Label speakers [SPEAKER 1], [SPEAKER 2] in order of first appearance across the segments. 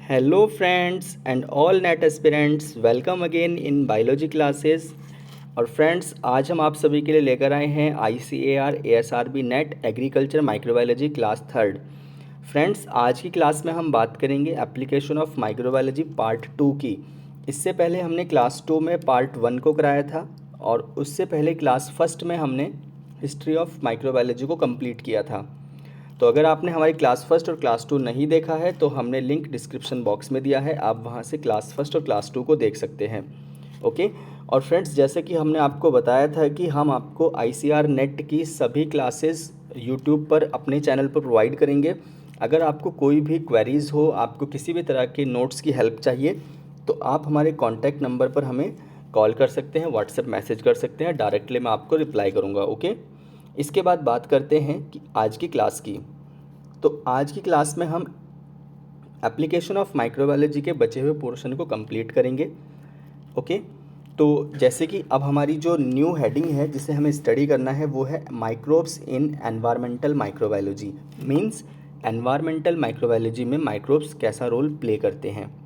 [SPEAKER 1] Hello friends and all net aspirants, welcome again in biology classes. और friends, आज हम आप सभी के लिए लेकर आए हैं ICAR ASRB net agriculture microbiology class third. Friends, आज की क्लास में हम बात करेंगे एप्लीकेशन ऑफ माइक्रोबायोलॉजी पार्ट 2 की। इससे पहले हमने क्लास 2 में पार्ट 1 को कराया था और उससे पहले क्लास फर्स्ट में हमने हिस्ट्री ऑफ माइक्रोबायोलॉजी को कंप्लीट किया था। तो अगर आपने हमारी क्लास फर्स्ट और क्लास 2 नहीं देखा है तो हमने लिंक डिस्क्रिप्शन बॉक्स में दिया है, आप वहां से क्लास फर्स्ट और क्लास 2 को देख सकते हैं। ओके। और फ्रेंड्स, जैसे कि हमने आपको बताया था कि हम आपको ICAR नेट की सभी क्लासेस यूट्यूब पर अपने चैनल पर प्रोवाइड करेंगे। अगर आपको कोई भी क्वेरीज़ हो, आपको किसी भी तरह के नोट्स की हेल्प चाहिए, तो आप हमारे कॉन्टैक्ट नंबर पर हमें कॉल कर सकते हैं, व्हाट्सएप मैसेज कर सकते हैं, डायरेक्टली मैं आपको रिप्लाई करूँगा। ओके। इसके बाद बात करते हैं कि आज की क्लास की। तो आज की क्लास में हम एप्लीकेशन ऑफ माइक्रोबायोलॉजी के बचे हुए पोर्शन को कंप्लीट करेंगे। ओके। तो जैसे कि अब हमारी जो न्यू हेडिंग है जिसे हमें स्टडी करना है वो है microbes in environmental microbiology. Means environmental microbiology में माइक्रोब्स कैसा रोल प्ले करते हैं।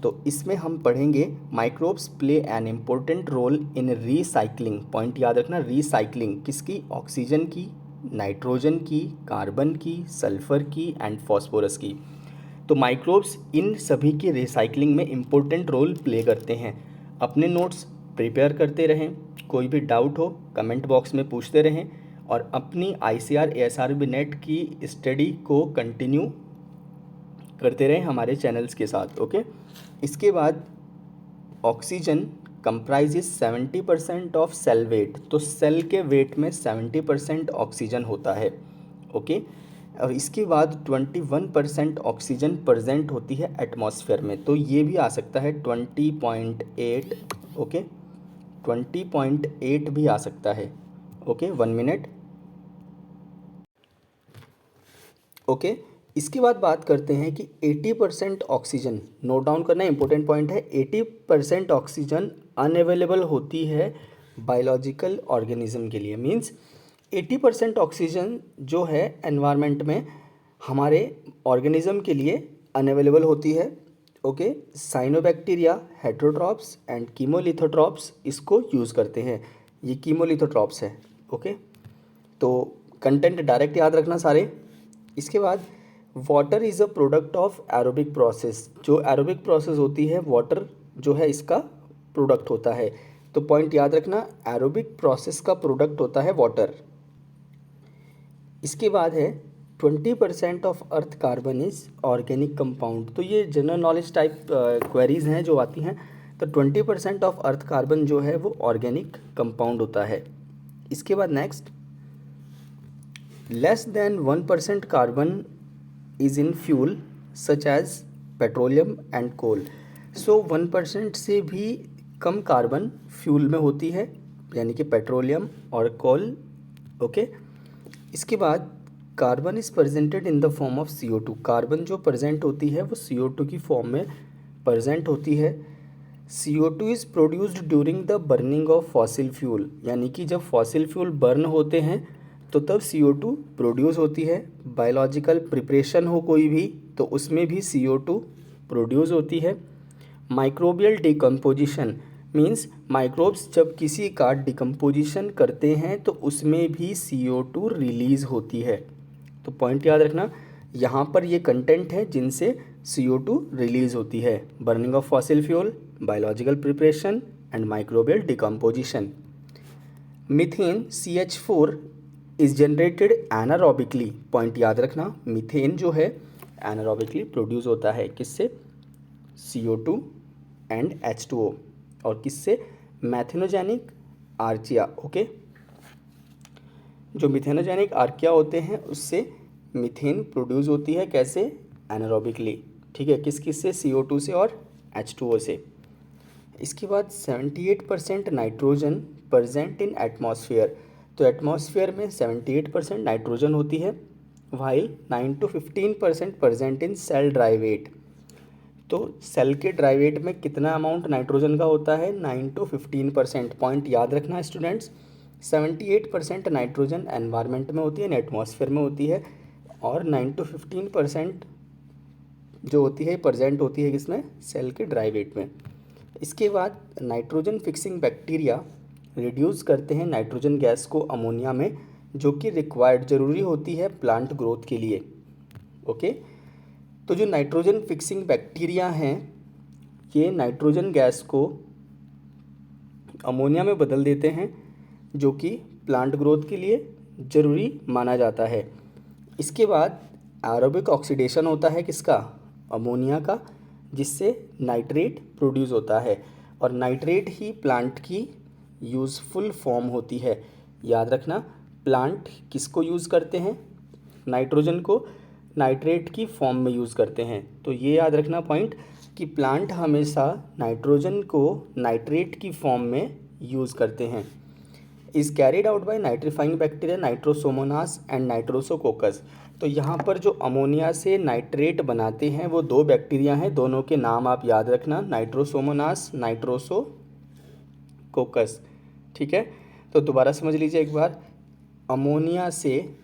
[SPEAKER 1] तो इसमें हम पढ़ेंगे microbes play an important role in recycling. Point याद रखना, रीसाइक्लिंग किसकी? ऑक्सीजन की, नाइट्रोजन की, कार्बन की, सल्फर की एंड फॉस्फोरस की। तो माइक्रोब्स इन सभी की रिसाइक्लिंग में इम्पोर्टेंट रोल प्ले करते हैं। अपने नोट्स प्रिपेयर करते रहें, कोई भी डाउट हो कमेंट बॉक्स में पूछते रहें और अपनी ICAR ASRB नेट की स्टडी को कंटिन्यू करते रहें हमारे चैनल्स के साथ। ओके। इसके बाद oxygen comprises 70% of cell weight. तो सेल के वेट में 70% ऑक्सीजन होता है। ओके। और इसके बाद 21% ऑक्सीजन प्रेजेंट होती है एटमॉस्फेयर में। तो ये भी आ सकता है 20.8। ओके, 20.8 भी आ सकता है। Okay, 1 minute. ओके। इसके बाद बात करते हैं कि 80% ऑक्सीजन, नोट डाउन करना इंपॉर्टेंट पॉइंट है, 80% ऑक्सीजन अनअवेलेबल होती है बायोलॉजिकल ऑर्गेनिज्म के लिए। मींस 80% ऑक्सीजन जो है एनवायरनमेंट में हमारे ऑर्गेनिज्म के लिए अनअवेलेबल होती है। ओके। साइनोबैक्टीरिया, हेटरोट्रॉप्स एंड कीमोलिथोट्रॉप्स इसको यूज़ करते हैं। ये कीमोलिथोट्रॉप्स है। ओके। तो कंटेंट डायरेक्ट याद रखना सारे। इसके बाद water is a product of aerobic process. जो एरोबिक प्रोसेस होती है, वाटर जो है इसका प्रोडक्ट होता है। तो पॉइंट याद रखना, एरोबिक प्रोसेस का प्रोडक्ट होता है वाटर। इसके बाद है 20% of earth carbon is organic compound. तो ये जनरल नॉलेज टाइप क्वेरीज हैं जो आती हैं। तो 20% ऑफ अर्थ कार्बन जो है वो ऑर्गेनिक कंपाउंड होता है। इसके बाद next, less than 1% carbon is in fuel such as petroleum and coal. So 1% से भी कम कार्बन फ्यूल में होती है, यानी कि पेट्रोलियम और कोल। ओके। इसके बाद carbon is presented in the form of CO2। Carbon जो प्रेजेंट होती है वो CO2 की फॉर्म में प्रेजेंट होती है। CO2 is produced during the burning of fossil fuel, यानी कि जब फॉसिल फ्यूल बर्न होते हैं तो तब CO2 प्रोड्यूस होती है। बायोलॉजिकल प्रिपरेशन हो कोई भी तो उसमें भी CO2 प्रोड्यूस होती है। माइक्रोबियल डिकम्पोजिशन मीन्स माइक्रोब्स जब किसी का डिकम्पोजिशन करते हैं तो उसमें भी CO2 रिलीज़ होती है। तो पॉइंट याद रखना, यहाँ पर ये कंटेंट है जिनसे CO2 रिलीज़ होती है: burning of fossil fuel, biological preparation and microbial decomposition. Methane CH4 is generated anaerobically. Point याद रखना, मीथेन जो है एनारोबिकली प्रोड्यूस होता है किससे? CO2 and H2O। और किससे? मैथेनोजेनिक आर्चिया। ओके। जो मिथेनोजेनिक आर्किया होते हैं उससे मीथेन प्रोड्यूस होती है, कैसे? एनारोबिकली। ठीक है, किस किस से? CO2 से और H2O से। इसके बाद 78% नाइट्रोजन प्रेजेंट इन एटमॉस्फेयर। तो एटमॉस्फेयर में 78% नाइट्रोजन होती है, while 9 to 15% present in cell dry weight. तो सेल के ड्राई वेट में कितना अमाउंट नाइट्रोजन का होता है? 9 to 15%। पॉइंट याद रखना स्टूडेंट्स, 78% नाइट्रोजन एनवायरनमेंट में होती है, एटमॉस्फेयर में होती है, और 9 to 15% जो होती है प्रेजेंट होती है किसमें, सेल के ड्राई वेट में। इसके बाद नाइट्रोजन फिक्सिंग बैक्टीरिया रिड्यूस करते हैं नाइट्रोजन गैस को अमोनिया में, जो कि रिक्वायर्ड ज़रूरी होती है प्लांट ग्रोथ के लिए। ओके, तो जो नाइट्रोजन फिक्सिंग बैक्टीरिया हैं ये नाइट्रोजन गैस को अमोनिया में बदल देते हैं, जो कि प्लांट ग्रोथ के लिए ज़रूरी माना जाता है। इसके बाद एरोबिक ऑक्सीडेशन होता है किसका, अमोनिया का, जिससे नाइट्रेट प्रोड्यूस होता है, और नाइट्रेट ही प्लांट की यूज़फुल फॉर्म होती है। याद रखना, प्लांट किसको यूज़ करते हैं, नाइट्रोजन को नाइट्रेट की फॉर्म में यूज़ करते हैं। तो ये याद रखना पॉइंट कि प्लांट हमेशा नाइट्रोजन को नाइट्रेट की फॉर्म में यूज़ करते हैं। Is carried out by nitrifying bacteria Nitrosomonas and नाइट्रोसोकोकस। तो यहाँ पर जो अमोनिया से नाइट्रेट बनाते हैं वो दो बैक्टीरिया हैं, दोनों के नाम आप याद रखना, नाइट्रोसोमोनास, नाइट्रोसोकोकस। ठीक है, तो दोबारा समझ लीजिए एक बार, अमोनिया से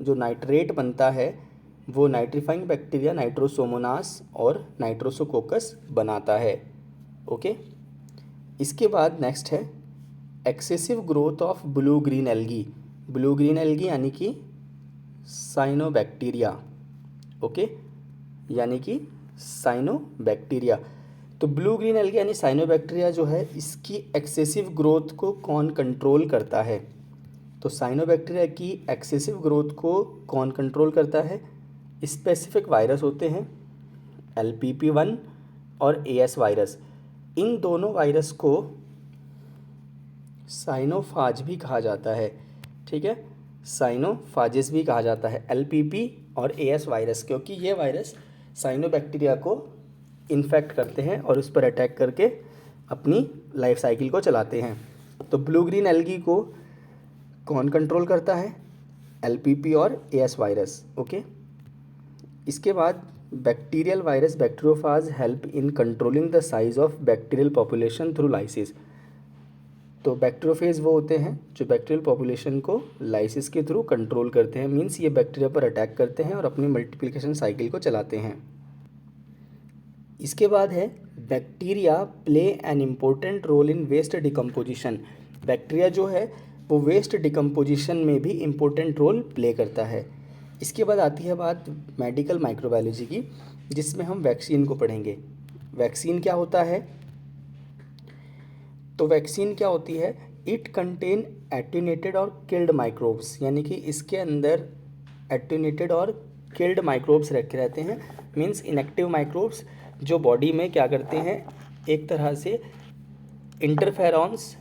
[SPEAKER 1] जो नाइट्रेट बनता है वो नाइट्रीफाइंग बैक्टीरिया नाइट्रोसोमोनास और नाइट्रोसोकोकस बनाता है। ओके, इसके बाद नेक्स्ट है excessive growth of blue green algae. Blue green algae यानी कि साइनोबैक्टीरिया। ओके, यानी कि साइनोबैक्टीरिया। तो ब्लू ग्रीन एल्गी यानी साइनोबैक्टीरिया जो है, इसकी एक्सेसिव ग्रोथ को कौन कंट्रोल करता है। तो साइनोबैक्टीरिया की एक्सेसिव ग्रोथ को कौन कंट्रोल करता है, स्पेसिफिक वायरस होते हैं LPP1 और AS वायरस। इन दोनों वायरस को साइनोफाज भी कहा जाता है। ठीक है, साइनोफाजिस भी कहा जाता है LPP और AS वायरस, क्योंकि ये वायरस साइनोबैक्टीरिया को इन्फेक्ट करते हैं और उस पर अटैक करके अपनी लाइफ साइकिल को चलाते हैं। तो ब्लू ग्रीन एल्गी को कौन कंट्रोल करता है, LPP और AS वायरस। ओके, इसके बाद bacterial virus bacteriophage help in controlling the size of bacterial population through lysis. तो बैक्टीरियोफेज वो होते हैं जो बैक्टीरियल पॉपुलेशन को लाइसिस के थ्रू कंट्रोल करते हैं, मींस ये बैक्टीरिया पर अटैक करते हैं और अपनी मल्टीप्लिकेशन साइकिल को चलाते हैं। इसके बाद है bacteria play an important role in waste decomposition. Bacteria जो है वो वेस्ट डिकम्पोजिशन में भी इम्पोर्टेंट रोल प्ले करता है। इसके बाद आती है बात मेडिकल माइक्रोबायोलॉजी की, जिसमें हम वैक्सीन को पढ़ेंगे। वैक्सीन क्या होता है, तो वैक्सीन क्या होती है, इट कंटेन एट्यूनेटेड और किल्ड माइक्रोब्स, यानी कि इसके अंदर एट्यूनेटेड और किल्ड माइक्रोब्स रखे रहते हैं, मींस इनएक्टिव माइक्रोब्स जो बॉडी में क्या करते हैं, एक तरह से इंटरफेरॉन्स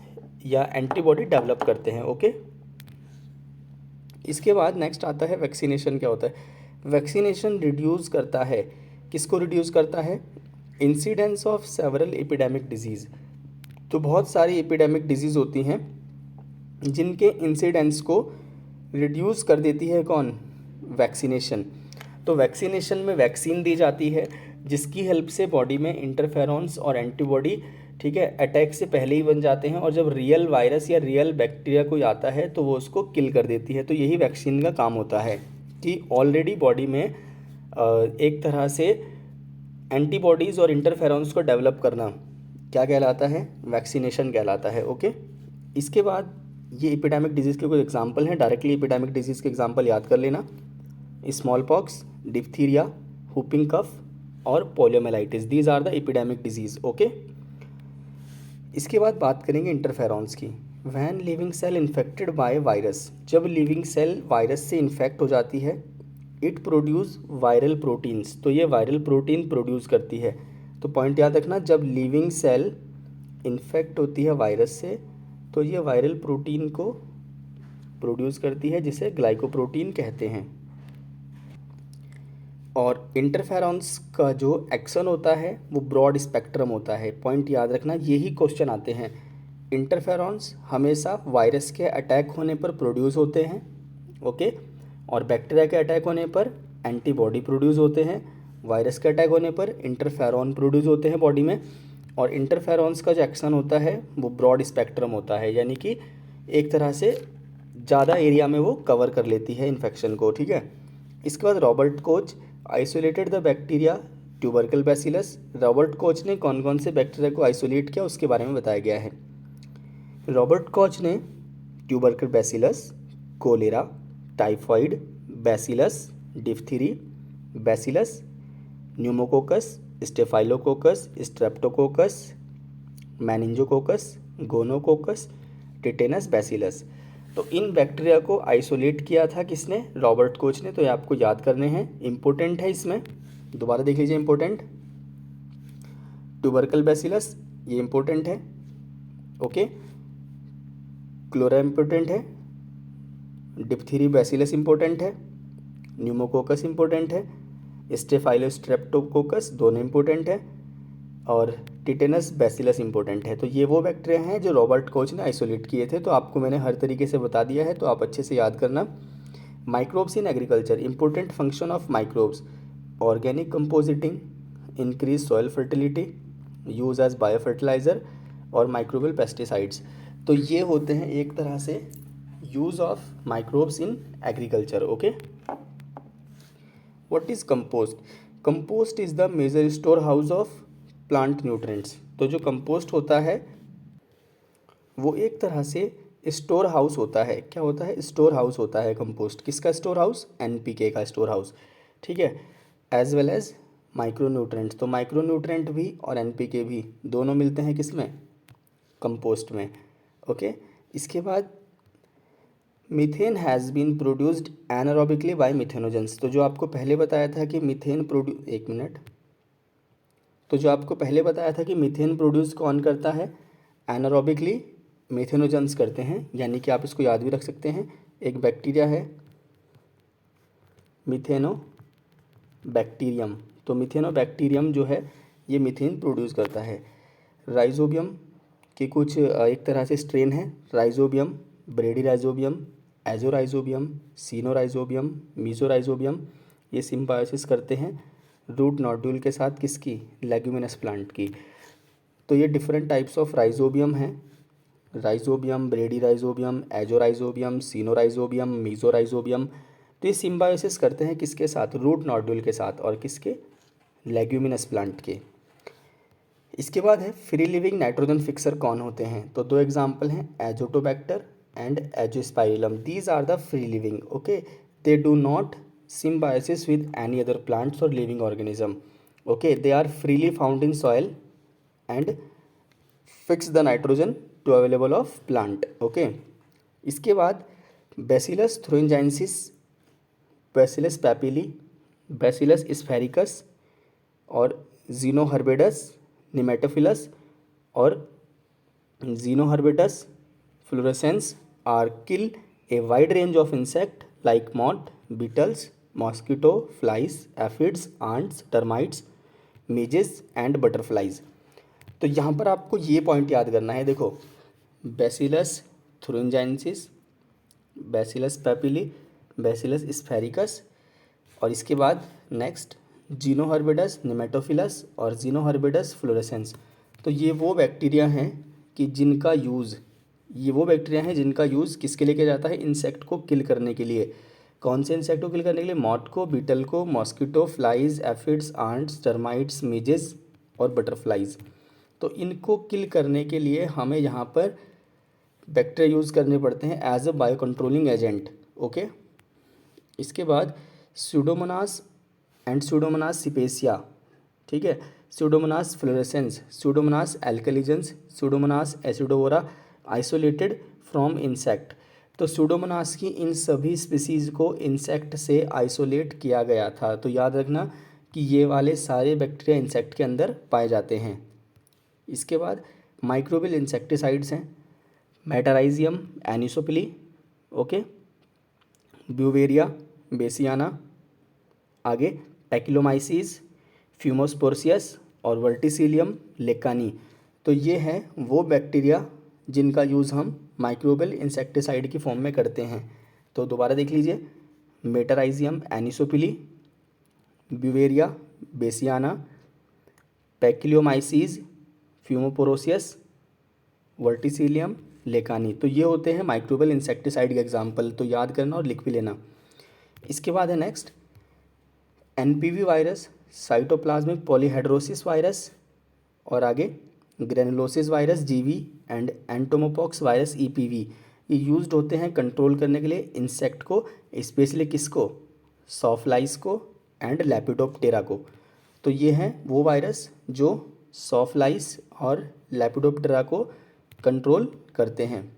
[SPEAKER 1] या एंटीबॉडी डेवलप करते हैं। ओके, इसके बाद नेक्स्ट आता है वैक्सीनेशन क्या होता है। वैक्सीनेशन रिड्यूस करता है, किसको रिड्यूस करता है, incidence of several epidemic disease. तो बहुत सारी एपिडेमिक डिजीज़ होती हैं जिनके इंसिडेंस को रिड्यूस कर देती है कौन, वैक्सीनेशन। तो वैक्सीनेशन में वैक्सीन दी जाती है जिसकी हेल्प से बॉडी में इंटरफेरॉन्स और एंटीबॉडी, ठीक है, अटैक से पहले ही बन जाते हैं, और जब रियल वायरस या रियल बैक्टीरिया कोई आता है तो वो उसको किल कर देती है। तो यही वैक्सीन का काम होता है कि ऑलरेडी बॉडी में एक तरह से एंटीबॉडीज़ और इंटरफेरॉन्स को डेवलप करना क्या कहलाता है, वैक्सीनेशन कहलाता है। ओके, इसके बाद ये एपिडेमिक डिजीज़ के कुछ एग्जांपल हैं। डायरेक्टली एपिडेमिक डिजीज़ के एग्जांपल याद कर लेना, smallpox, diphtheria, whooping cough और poliomyelitis. These are the epidemic disease. Okay, इसके बाद बात करेंगे इंटरफेरॉन्स की। When living cell infected by virus, जब लिविंग सेल वायरस से इन्फेक्ट हो जाती है, इट प्रोड्यूस वायरल प्रोटीन्स, तो ये वायरल प्रोटीन प्रोड्यूस करती है। तो पॉइंट याद रखना, जब लिविंग सेल इन्फेक्ट होती है वायरस से तो ये वायरल प्रोटीन को प्रोड्यूस करती है, जिसे ग्लाइकोप्रोटीन कहते हैं। और इंटरफेरॉन्स का जो एक्शन होता है वो ब्रॉड स्पेक्ट्रम होता है। पॉइंट याद रखना, यही क्वेश्चन आते हैं। इंटरफेरॉन्स हमेशा वायरस के अटैक होने पर प्रोड्यूस होते हैं, ओके, और बैक्टीरिया के अटैक होने पर एंटीबॉडी प्रोड्यूस होते हैं, वायरस के अटैक होने पर इंटरफेरॉन प्रोड्यूस होते हैं बॉडी में। और इंटरफेरॉन्स का जो एक्शन होता है वो ब्रॉड स्पेक्ट्रम होता है, यानी कि एक तरह से ज़्यादा एरिया में वो कवर कर लेती है इन्फेक्शन को। ठीक है, इसके बाद Robert Koch isolated the bacteria tubercle bacillus. Robert Koch ने कौन कौन से बैक्टीरिया को आइसोलेट किया उसके बारे में बताया गया है। रॉबर्ट कॉच ने tubercle bacillus, cholera, typhoid, bacillus diphtheriae, bacillus pneumococcus, staphylococcus, streptococcus, meningococcus, gonococcus, tetanus bacillus, तो इन बैक्टीरिया को आइसोलेट किया था किसने? रॉबर्ट कोच ने। तो ये आपको याद करने हैं, इंपॉर्टेंट है। इसमें दोबारा देख लीजिए, इंपॉर्टेंट ट्यूबरकल बैसिलस ये इंपॉर्टेंट है, ओके। क्लोरा इंपॉर्टेंट है, डिप्थीरी बैसिलस इंपॉर्टेंट है, न्यूमोकोकस इंपॉर्टेंट है, स्टेफाइलोस्ट्रेप्टोकोकस दोनों इंपॉर्टेंट है, और टिटेनस बैसिलस इंपॉर्टेंट है। तो ये वो बैक्टीरिया हैं जो रॉबर्ट कोच ने आइसोलेट किए थे। तो आपको मैंने हर तरीके से बता दिया है, तो आप अच्छे से याद करना। Microbes in agriculture, important function of microbes, organic composting, increase soil fertility, use as bio fertiliser और माइक्रोबियल पेस्टिसाइड्स। तो ये होते हैं एक तरह से use of microbes in agriculture, okay. What is compost? Compost is the major store house of plant nutrients. तो जो कंपोस्ट होता है वो एक तरह से स्टोर हाउस होता है। क्या होता है? स्टोर हाउस होता है कंपोस्ट। किसका स्टोर हाउस? एनपीके का स्टोर हाउस, ठीक है। As well as micro nutrients. तो माइक्रो न्यूट्रिएंट भी और एनपीके भी दोनों मिलते हैं किसमें? कंपोस्ट में, ओके। इसके बाद methane has been produced anaerobically by methanogens. तो जो आपको पहले बताया था कि मीथेन प्रोड्यूस कौन करता है? एनारोबिकली मिथेनोजेंस करते हैं, यानी कि आप इसको याद भी रख सकते हैं। एक बैक्टीरिया है मिथेनोबैक्टीरियम। तो मिथेनोबैक्टीरियम जो है ये मीथेन प्रोड्यूस करता है। राइजोबियम के कुछ एक तरह से स्ट्रेन है, राइजोबियम, ब्रेडीराइजोबियम, एजोराइजोबियम, सीनोराइजोबियम, मीजोराइजोबियम। ये सिम्बायोसिस करते हैं रूट नोड्यूल के साथ, किसकी? लेग्यूमिनस प्लांट की। तो ये डिफरेंट टाइप्स ऑफ राइजोबियम हैं, राइजोबियम, ब्रेडीराइजोबियम, एजोराइजोबियम, सीनोराइजोबियम, मीजोराइजोबियम। तो ये सिम्बायोसिस करते हैं किसके साथ? रूट नोड्यूल के साथ, और किसके? लेग्यूमिनस प्लांट के। इसके बाद है फ्री लिविंग नाइट्रोजन फिक्सर कौन होते हैं? तो दो एग्जाम्पल हैं, Azotobacter and Azospirillum. These are the free living, okay. They do not symbiosis with any other plants or living organism, okay. They are freely found in soil and fix the nitrogen to available of plant, okay. इसके बाद Bacillus thuringiensis, Bacillus papilli, Bacillus sphaericus और Xenoherbatus nematophilus और Xenoherbatus fluorescens are kill a wide range of insect like moth, beetles, mosquito, flies, aphids, ants, termites, midges and butterflies। तो यहाँ पर आपको ये point याद करना है। देखो, बैसिलस थुरिंजाइंसिस, बैसिलस पैपिली, बैसिलस स्फेरिकस, और इसके बाद नेक्स्ट जीनोहर्बिडस निमेटोफिलस और जीनोहर्बिडस फ्लोरेसेंस। तो ये वो बैक्टीरिया हैं जिनका यूज़ किसके लिए किया जाता है? इंसेक्ट को किल करने के लिए। कौन से इंसेक्ट को किल करने के लिए? मॉथ को, बीटल को, mosquito, flies, aphids, ants, termites, midges और बटरफ्लाइज। तो इनको किल करने के लिए हमें यहाँ पर बैक्टीरिया यूज़ करने पड़ते हैं as a bio controlling agent, okay. इसके बाद स्यूडोमोनास एंड स्यूडोमोनास सिपेसिया, ठीक है। Pseudomonas fluorescens, Pseudomonas alcaligenes, Pseudomonas acidovorans isolated from insect. तो स्यूडोमोनास की इन सभी स्पीसीज़ को इंसेक्ट से आइसोलेट किया गया था। तो याद रखना कि ये वाले सारे बैक्टीरिया इंसेक्ट के अंदर पाए जाते हैं। इसके बाद माइक्रोबियल इंसेक्टिसाइड्स हैं, मेटाराइजियम एनिसोपिली, ओके, ब्यूवेरिया बेसियाना, आगे टैकिलोमाइसीज, फ्यूमोस्पोर्सियस और वर्टिसिलियम लेकानी। तो ये हैं वो बैक्टीरिया जिनका यूज़ हम माइक्रोबियल इंसेक्टिसाइड की फॉर्म में करते हैं। तो दोबारा देख लीजिए, Metarhizium anisopliae, Beauveria bassiana, Paecilomyces, fumosoroseus, Verticillium lecanii. तो ये होते हैं माइक्रोबियल इंसेक्टिसाइड के एग्जाम्पल। तो याद करना और लिख भी लेना। इसके बाद है next NPV virus, cytoplasmic polyhedrosis virus, और आगे ग्रेनुलोसिस वायरस जीवी एंड एंटोमोपॉक्स वायरस ईपीवी। ये यूज्ड होते हैं कंट्रोल करने के लिए इंसेक्ट को, स्पेशली किसको, सॉफ्लाइस को एंड लेपिडोप्टेरा को। तो ये हैं वो वायरस जो सॉफ्लाइस और लेपिडोप्टेरा को कंट्रोल करते हैं।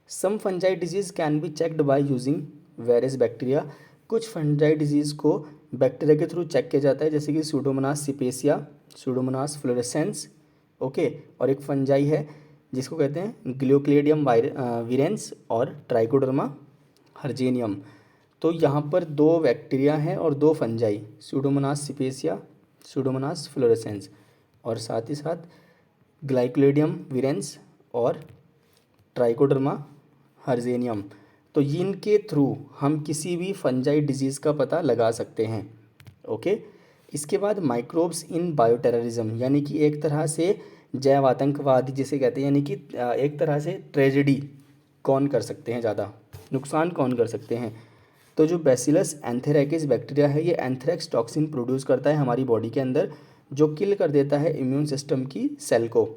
[SPEAKER 1] Some fungi disease can be checked by using various bacteria. कुछ फंजाई डिजीज़ को बैक्टीरिया के थ्रू चेक किया जाता है, जैसे कि Pseudomonas cepacia, Pseudomonas fluorescens, okay. और एक फंजाई है जिसको कहते हैं ग्लियोक्लेडियम वीरेंस और ट्राइकोडर्मा हर्जेनियम। तो यहाँ पर 2 बैक्टीरिया हैं और 2 fungi, Pseudomonas cepacia, Pseudomonas fluorescence, और साथ ही साथ ग्लाइकोलेडियम वीरेंस और ट्राइकोडर्मा हर्जेनियम। तो इनके थ्रू हम किसी भी फंजाई डिजीज़ का पता लगा सकते हैं, ओके। इसके बाद माइक्रोब्स इन बायोटेररिज्म, यानी कि एक तरह से जैव आतंकवाद जिसे कहते हैं, यानी कि एक तरह से ट्रेजेडी कौन कर सकते हैं, ज़्यादा नुकसान कौन कर सकते हैं। तो जो बैसिलस एंथेरेकिस बैक्टीरिया है, ये एंथ्रेक्स टॉक्सिन प्रोड्यूस करता है हमारी बॉडी के अंदर, जो किल कर देता है इम्यून सिस्टम की सेल को।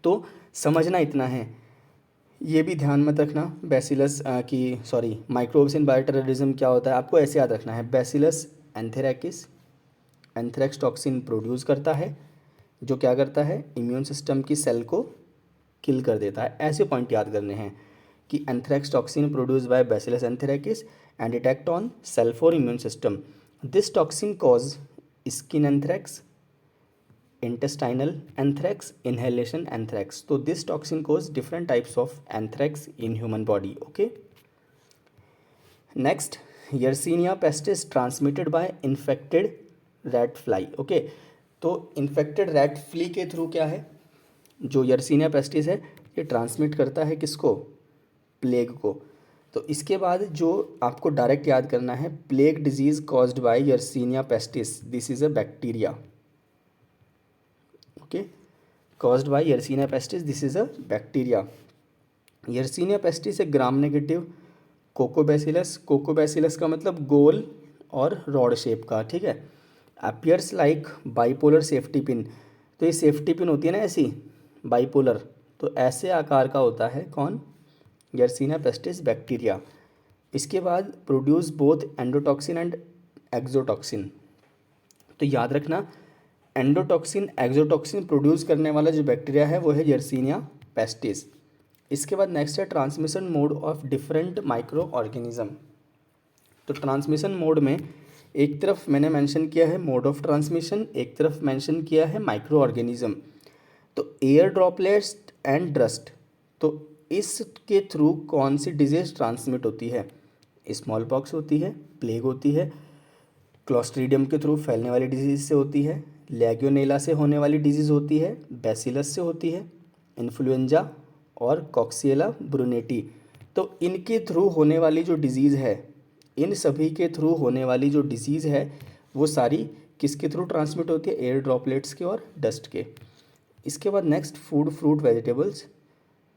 [SPEAKER 1] तो समझना इतना है, ये भी ध्यान मत रखना बैसिलस माइक्रोब्स इन बायोटेररिज्म क्या होता है, आपको ऐसे याद रखना है। बैसिलस एंथेरेकिस एंथ्रेक्स टॉक्सिन प्रोड्यूस करता है, जो क्या करता है, इम्यून सिस्टम की सेल को किल कर देता है। ऐसे पॉइंट याद करने हैं कि anthrax toxin produce by Bacillus anthracis and it act on cell for immune system. This toxin cause skin anthrax, intestinal anthrax, inhalation anthrax. So this toxin cause different types of anthrax in human body, okay. Next, Yersinia pestis transmitted by infected rat fly, okay. तो infected rat flea के through क्या है, जो Yersinia pestis है ये transmit करता है किसको, प्लेग को। तो इसके बाद जो आपको डायरेक्ट याद करना है, plague disease caused by Yersinia pestis, this is a bacteria, okay, caused by Yersinia pestis, this is a bacteria. Yersinia pestis एक ग्राम नेगेटिव कोकोबैसिलस, कोकोबैसिलस का मतलब गोल और रॉड शेप का, ठीक है। Appears like bipolar safety pin, तो ये सेफ्टी पिन होती है ना ऐसी बाइपोलर, तो ऐसे आकार का होता है कौन, Yersinia pestis बैक्टीरिया। इसके बाद produce both endotoxin and exotoxin. तो याद रखना, एंडोटॉक्सिन एक्सोटॉक्सिन प्रोड्यूस करने वाला जो बैक्टीरिया है वो है Yersinia pestis। इसके बाद नेक्स्ट है transmission mode of different micro organism. तो ट्रांसमिशन मोड में एक तरफ मैंने मेंशन किया है मोड ऑफ ट्रांसमिशन, एक तरफ मेंशन किया है माइक्रो ऑर्गेनिज्म। तो एयर ड्रॉपलेट्स एंड डस्ट, तो इसके थ्रू कौन सी डिजीज ट्रांसमिट होती है, स्मॉल पॉक्स होती है, प्लेग होती है, क्लॉस्ट्रीडियम के थ्रू फैलने वाली डिजीज से होती है, लेगियोनेला से होने वाली डिजीज़ होती है, बैसिलस से होती है, इन्फ्लुएंजा और कॉक्सिएला ब्रुनेटी। तो इनके थ्रू होने वाली जो डिज़ीज़ है, इन सभी के थ्रू होने वाली जो डिज़ीज़ है वो सारी किसके थ्रू ट्रांसमिट होती है, एयर ड्रॉपलेट्स के और डस्ट के। इसके बाद next food fruit vegetables,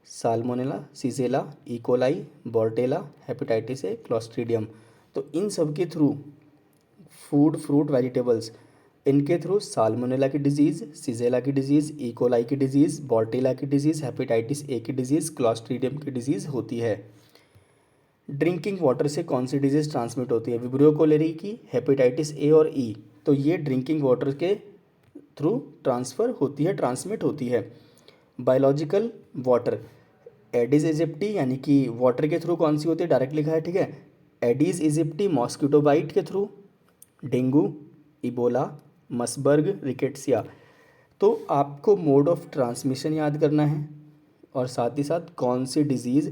[SPEAKER 1] Salmonella, Shigella, E coli, Bordetella, hepatitis A, Clostridium. तो इन सब के थ्रू फूड फ्रूट वेजिटेबल्स, इनके थ्रू साल्मोनेला की डिजीज़, सीजेला की डिजीज़, इकोलाई की डिजीज़, बोर्टेला की डिजीज़, हेपेटाइटिस ए की डिजीज़, क्लॉस्ट्रीडियम की डिजीज़ होती है। ड्रिंकिंग वाटर से कौन सी डिजीज़ ट्रांसमिट होती है, विब्रियो कोलेरी की, हेपेटाइटिस ए और ई। तो ये ड्रिंकिंग वाटर के थ्रू ट्रांसफ़र होती है, ट्रांसमिट होती है। बायोलॉजिकल वाटर, एडिस इजिप्टी, यानी कि वाटर के थ्रू कौन सी होती है, डायरेक्ट लिखा है, ठीक है। एडिस इजिप्टी मॉस्किटो बाइट के थ्रू, डेंगू, इबोला, मसबर्ग, रिकेट्सिया। तो आपको मोड ऑफ ट्रांसमिशन याद करना है और साथ ही साथ कौन सी डिजीज़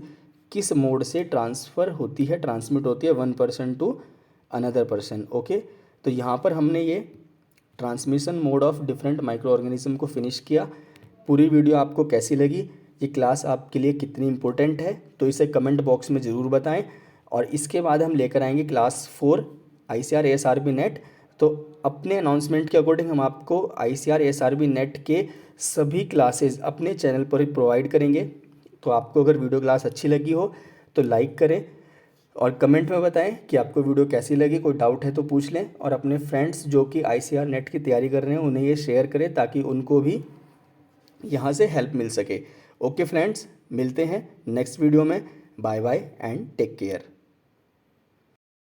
[SPEAKER 1] किस मोड से ट्रांसफ़र होती है, ट्रांसमिट होती है one person to another person, okay. तो यहाँ पर हमने ये transmission mode of different micro organism को फिनिश किया। पूरी वीडियो आपको कैसी लगी, ये क्लास आपके लिए कितनी इंपॉर्टेंट है, तो इसे कमेंट बॉक्स में ज़रूर बताएं। और इसके बाद हम लेकर आएंगे क्लास 4 ICAR ASRB नेट। तो अपने अनाउंसमेंट के अकॉर्डिंग हम आपको ICAR ASRB नेट के सभी क्लासेस अपने चैनल पर ही प्रोवाइड करेंगे। तो आपको अगर वीडियो क्लास अच्छी लगी हो तो लाइक करें, और कमेंट में बताएं कि आपको वीडियो कैसी लगी। कोई डाउट है तो पूछ लें, और अपने फ्रेंड्स जो कि ICAR नेट की तैयारी कर रहे हैं उन्हें ये शेयर करें ताकि उनको भी यहाँ से हेल्प मिल सके। ओके फ्रेंड्स, मिलते हैं नेक्स्ट वीडियो में। Bye bye and take care.